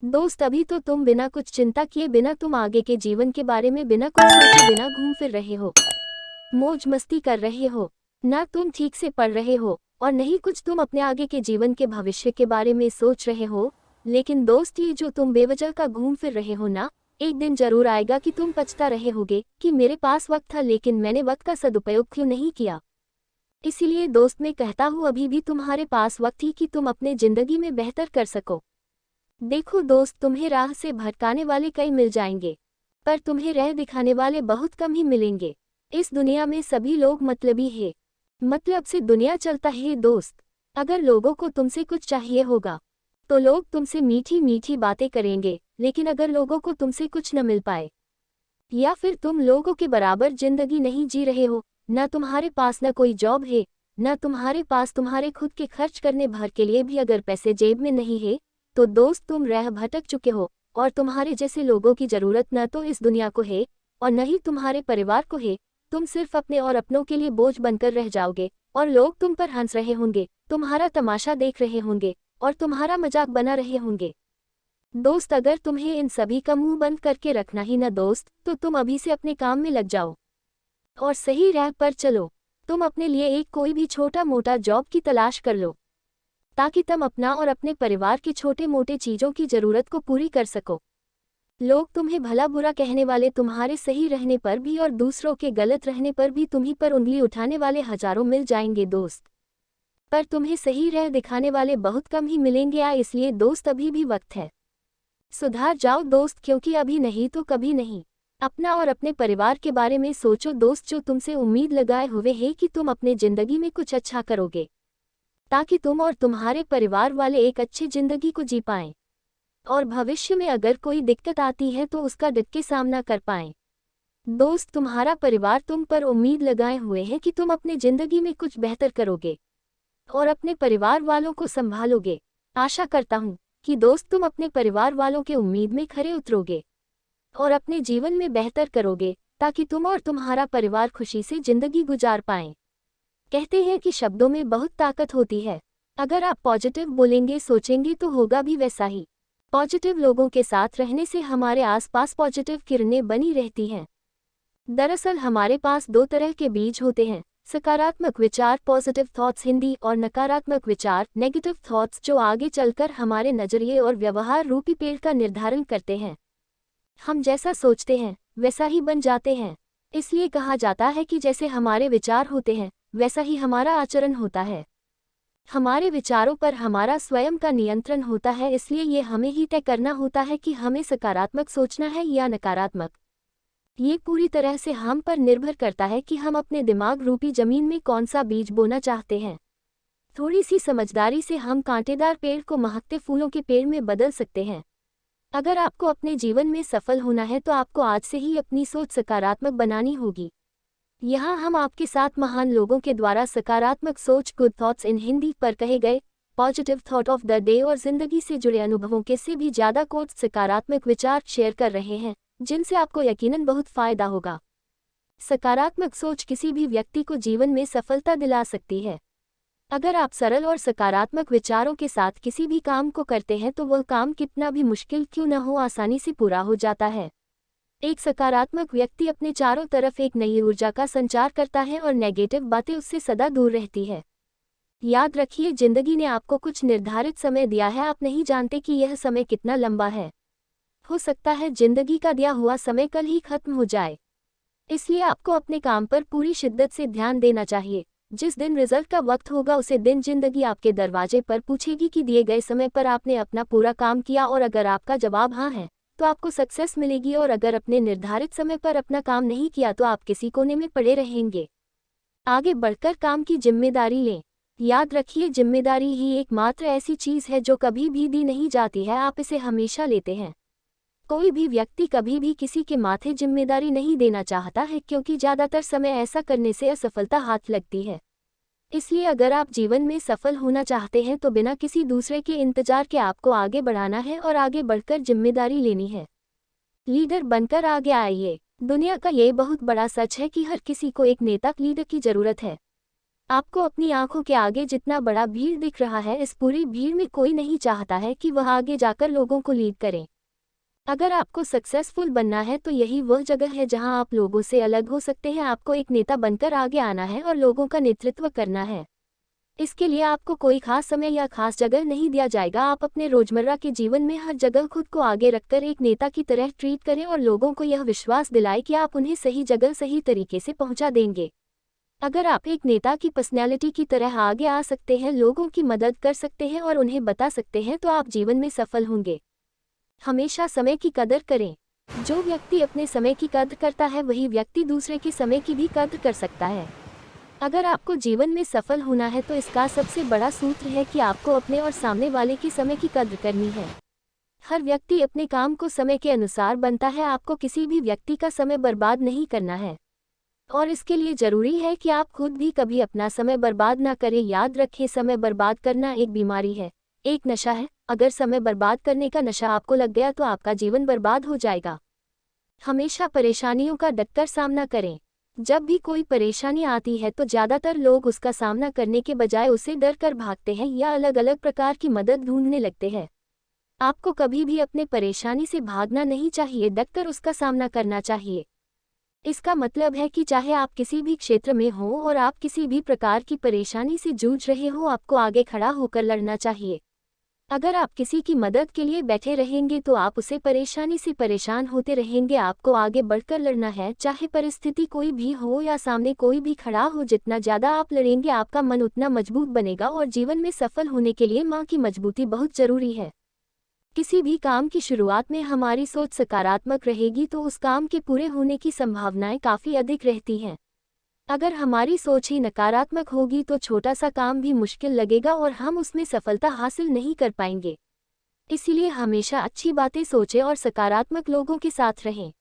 दोस्त अभी तो तुम बिना कुछ चिंता किए, बिना तुम आगे के जीवन के बारे में बिना कुछ सोचे बिना घूम फिर रहे हो, मौज मस्ती कर रहे हो। ना तुम ठीक से पढ़ रहे हो और नहीं कुछ तुम अपने आगे के जीवन के भविष्य के बारे में सोच रहे हो। लेकिन दोस्त, ये जो तुम बेवजह का घूम फिर रहे हो ना, एक दिन जरूर आएगा कि तुम पछता रहे होगे कि मेरे पास वक्त था लेकिन मैंने वक्त का सदुपयोग क्यों नहीं किया। इसीलिए दोस्त, मैं कहता हूँ अभी भी तुम्हारे पास वक्त ही कि तुम अपने जिंदगी में बेहतर कर सको। देखो दोस्त, तुम्हें राह से भटकाने वाले कई मिल जाएंगे, पर तुम्हें राह दिखाने वाले बहुत कम ही मिलेंगे। इस दुनिया में सभी लोग मतलबी है, मतलब से दुनिया चलता है दोस्त। अगर लोगों को तुमसे कुछ चाहिए होगा तो लोग तुमसे मीठी मीठी बातें करेंगे, लेकिन अगर लोगों को तुमसे कुछ न मिल पाए या फिर तुम लोगों के बराबर जिंदगी नहीं जी रहे हो, न तुम्हारे पास न कोई जॉब है, न तुम्हारे पास तुम्हारे खुद के खर्च करने भर के लिए भी अगर पैसे जेब में नहीं है, तो दोस्त तुम राह भटक चुके हो और तुम्हारे जैसे लोगों की जरूरत न तो इस दुनिया को है और न ही तुम्हारे परिवार को है। तुम सिर्फ अपने और अपनों के लिए बोझ बनकर रह जाओगे और लोग तुम पर हंस रहे होंगे, तुम्हारा तमाशा देख रहे होंगे और तुम्हारा मजाक बना रहे होंगे। दोस्त, अगर तुम्हें इन सभी का मुंह बंद करके रखना ही ना दोस्त, तो तुम अभी से अपने काम में लग जाओ और सही राह पर चलो। तुम अपने लिए एक कोई भी छोटा मोटा जॉब की तलाश कर लो ताकि तुम अपना और अपने परिवार की छोटे मोटे चीज़ों की ज़रूरत को पूरी कर सको। लोग तुम्हें भला बुरा कहने वाले तुम्हारे सही रहने पर भी और दूसरों के गलत रहने पर भी तुम्हीं पर उंगली उठाने वाले हजारों मिल जाएंगे दोस्त, पर तुम्हें सही राह दिखाने वाले बहुत कम ही मिलेंगे। इसलिए दोस्त, अभी भी वक्त है, सुधार जाओ दोस्त, क्योंकि अभी नहीं तो कभी नहीं। अपना और अपने परिवार के बारे में सोचो दोस्त, जो तुमसे उम्मीद लगाए हुए है कि तुम अपने जिंदगी में कुछ अच्छा करोगे ताकि तुम और तुम्हारे परिवार वाले एक अच्छी जिंदगी को जी पाएं और भविष्य में अगर कोई दिक्कत आती है तो उसका डट के सामना कर पाएं। दोस्त, तुम्हारा परिवार तुम पर उम्मीद लगाए हुए है कि तुम अपने जिंदगी में कुछ बेहतर करोगे और अपने परिवार वालों को संभालोगे। आशा करता हूँ कि दोस्त तुम अपने परिवार वालों के उम्मीद में खरे उतरोगे और अपने जीवन में बेहतर करोगे ताकि तुम और तुम्हारा परिवार खुशी से जिंदगी गुजार पाएं। कहते हैं कि शब्दों में बहुत ताकत होती है, अगर आप पॉजिटिव बोलेंगे सोचेंगे तो होगा भी वैसा ही। पॉजिटिव लोगों के साथ रहने से हमारे आसपास पॉजिटिव किरणें बनी रहती हैं। दरअसल हमारे पास दो तरह के बीज होते हैं, सकारात्मक विचार पॉजिटिव थॉट्स हिंदी और नकारात्मक विचार नेगेटिव थॉट्स, जो आगे चलकर हमारे नजरिए और व्यवहार रूपी पेड़ का निर्धारण करते हैं। हम जैसा सोचते हैं वैसा ही बन जाते हैं। इसलिए कहा जाता है कि जैसे हमारे विचार होते हैं वैसा ही हमारा आचरण होता है। हमारे विचारों पर हमारा स्वयं का नियंत्रण होता है, इसलिए ये हमें ही तय करना होता है कि हमें सकारात्मक सोचना है या नकारात्मक। ये पूरी तरह से हम पर निर्भर करता है कि हम अपने दिमाग रूपी जमीन में कौन सा बीज बोना चाहते हैं। थोड़ी सी समझदारी से हम कांटेदार पेड़ को महकते फूलों के पेड़ में बदल सकते हैं। अगर आपको अपने जीवन में सफल होना है तो आपको आज से ही अपनी सोच सकारात्मक बनानी होगी। यहाँ हम आपके साथ महान लोगों के द्वारा सकारात्मक सोच गुड थॉट्स इन हिंदी पर कहे गए positive thought of the day और जिंदगी से जुड़े अनुभवों के से भी ज़्यादा कोट्स सकारात्मक विचार शेयर कर रहे हैं, जिनसे आपको यकीनन बहुत फायदा होगा। सकारात्मक सोच किसी भी व्यक्ति को जीवन में सफलता दिला सकती है। अगर आप सरल और सकारात्मक विचारों के साथ किसी भी काम को करते हैं तो वह काम कितना भी मुश्किल क्यों न हो आसानी से पूरा हो जाता है। एक सकारात्मक व्यक्ति अपने चारों तरफ एक नई ऊर्जा का संचार करता है और नेगेटिव बातें उससे सदा दूर रहती है। याद रखिए, जिंदगी ने आपको कुछ निर्धारित समय दिया है, आप नहीं जानते कि यह समय कितना लंबा है। हो सकता है जिंदगी का दिया हुआ समय कल ही खत्म हो जाए। इसलिए आपको अपने काम पर पूरी शिद्दत से ध्यान देना चाहिए। जिस दिन रिजल्ट का वक्त होगा उसे दिन जिंदगी आपके दरवाजे पर पूछेगी कि दिए गए समय पर आपने अपना पूरा काम किया, और अगर आपका जवाब हाँ है तो आपको सक्सेस मिलेगी, और अगर अपने निर्धारित समय पर अपना काम नहीं किया तो आप किसी कोने में पड़े रहेंगे। आगे बढ़कर काम की जिम्मेदारी लें। याद रखिए, जिम्मेदारी ही एकमात्र ऐसी चीज़ है जो कभी भी दी नहीं जाती है, आप इसे हमेशा लेते हैं। कोई भी व्यक्ति कभी भी किसी के माथे जिम्मेदारी नहीं देना चाहता है, क्योंकि ज़्यादातर समय ऐसा करने से असफलता हाथ लगती है। इसलिए अगर आप जीवन में सफल होना चाहते हैं तो बिना किसी दूसरे के इंतजार के आपको आगे बढ़ाना है और आगे बढ़कर जिम्मेदारी लेनी है। लीडर बनकर आगे आइए। दुनिया का ये बहुत बड़ा सच है कि हर किसी को एक नेता लीडर की जरूरत है। आपको अपनी आंखों के आगे जितना बड़ा भीड़ दिख रहा है, इस पूरी भीड़ में कोई नहीं चाहता है कि वह आगे जाकर लोगों को लीड करे। अगर आपको सक्सेसफुल बनना है तो यही वह जगह है जहां आप लोगों से अलग हो सकते हैं। आपको एक नेता बनकर आगे आना है और लोगों का नेतृत्व करना है। इसके लिए आपको कोई खास समय या खास जगह नहीं दिया जाएगा। आप अपने रोजमर्रा के जीवन में हर जगह खुद को आगे रखकर एक नेता की तरह ट्रीट करें और लोगों को यह विश्वास दिलाएं कि आप उन्हें सही जगह सही तरीके से पहुंचा देंगे। अगर आप एक नेता की पर्सनैलिटी की तरह आगे आ सकते हैं, लोगों की मदद कर सकते हैं और उन्हें बता सकते हैं, तो आप जीवन में सफल होंगे। हमेशा समय की कदर करें। जो व्यक्ति अपने समय की कदर करता है वही व्यक्ति दूसरे के समय की भी कदर कर सकता है। अगर आपको जीवन में सफल होना है तो इसका सबसे बड़ा सूत्र है कि आपको अपने और सामने वाले की समय की कदर करनी है। हर व्यक्ति अपने काम को समय के अनुसार बनता है। आपको किसी भी व्यक्ति का समय बर्बाद नहीं करना है और इसके लिए जरूरी है कि आप खुद भी कभी अपना समय बर्बाद ना करें। याद रखें, समय बर्बाद करना एक बीमारी है, एक नशा है। अगर समय बर्बाद करने का नशा आपको लग गया तो आपका जीवन बर्बाद हो जाएगा। हमेशा परेशानियों का डटकर सामना करें। जब भी कोई परेशानी आती है तो ज़्यादातर लोग उसका सामना करने के बजाय उसे डर कर भागते हैं या अलग अलग प्रकार की मदद ढूंढने लगते हैं। आपको कभी भी अपने परेशानी से भागना नहीं चाहिए, डटकर उसका सामना करना चाहिए। इसका मतलब है कि चाहे आप किसी भी क्षेत्र में हो और आप किसी भी प्रकार की परेशानी से जूझ रहे हो, आपको आगे खड़ा होकर लड़ना चाहिए। अगर आप किसी की मदद के लिए बैठे रहेंगे तो आप उसे परेशानी से परेशान होते रहेंगे। आपको आगे बढ़कर लड़ना है, चाहे परिस्थिति कोई भी हो या सामने कोई भी खड़ा हो। जितना ज़्यादा आप लड़ेंगे आपका मन उतना मजबूत बनेगा और जीवन में सफल होने के लिए मां की मजबूती बहुत ज़रूरी है। किसी भी काम की शुरुआत में हमारी सोच सकारात्मक रहेगी तो उस काम के पूरे होने की संभावनाएं काफ़ी अधिक रहती हैं। अगर हमारी सोच ही नकारात्मक होगी तो छोटा सा काम भी मुश्किल लगेगा और हम उसमें सफलता हासिल नहीं कर पाएंगे। इसीलिए हमेशा अच्छी बातें सोचें और सकारात्मक लोगों के साथ रहें।